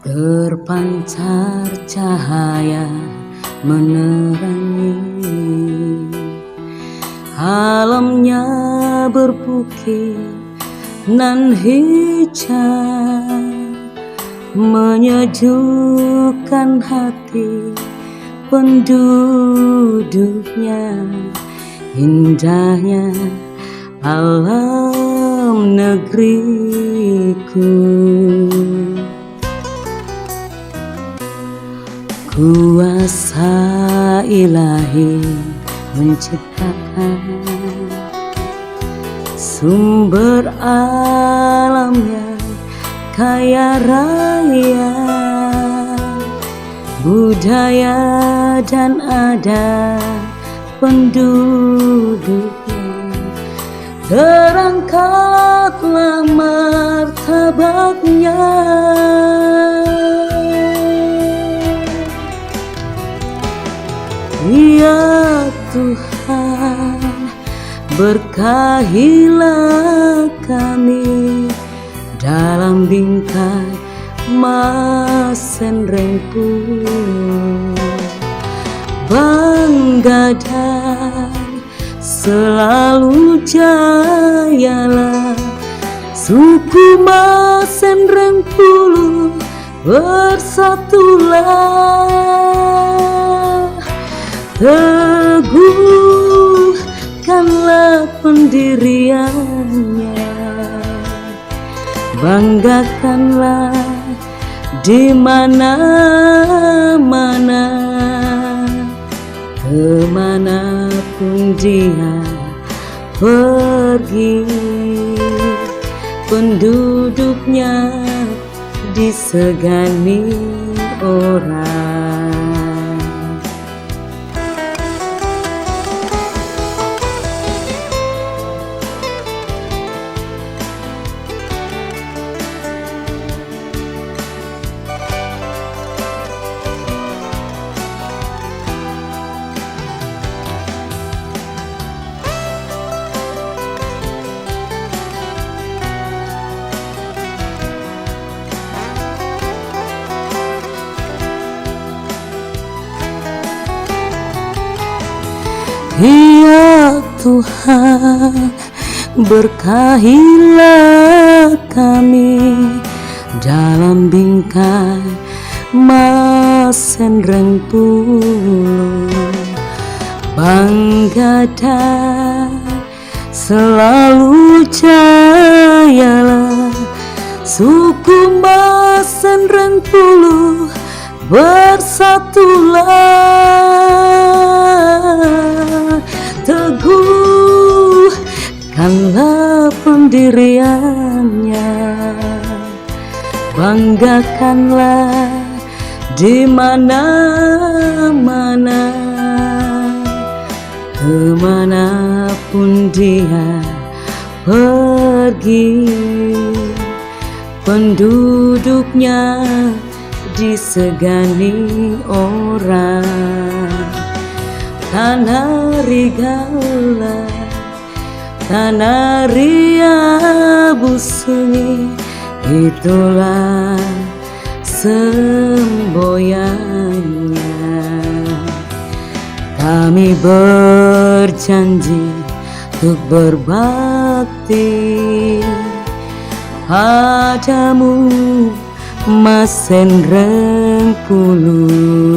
Terpancar cahaya menerangi alamnya berbukit nan hijau, menyejukkan hati penduduknya. Indahnya alam negeriku, kuasa ilahi menciptakan sumber alam yang kaya raya, budaya dan adat penduduknya. Terangkatlah martabatnya, ya Tuhan, berkahilah kami dalam bingkai Masen Rengpuluh. Bangga dan selalu jayalah suku Masen Rengpuluh, bersatulah. Teguhkanlah pendiriannya, banggakanlah di mana-mana, kemanapun dia pergi, penduduknya disegani orang. Ya Tuhan, berkahilah kami dalam bingkai Masen Rengpuluh. Bangga dan selalu jayalah suku Masen Rengpuluh, bersatulah. Teguhkanlah pendiriannya, banggakanlah di mana-mana, kemanapun dia pergi, penduduknya disegani orang. Tanah Rigala, tanah Riau sunyi, itulah semboyannya. Kami berjanji untuk berbakti padamu Masen Rengpuluh.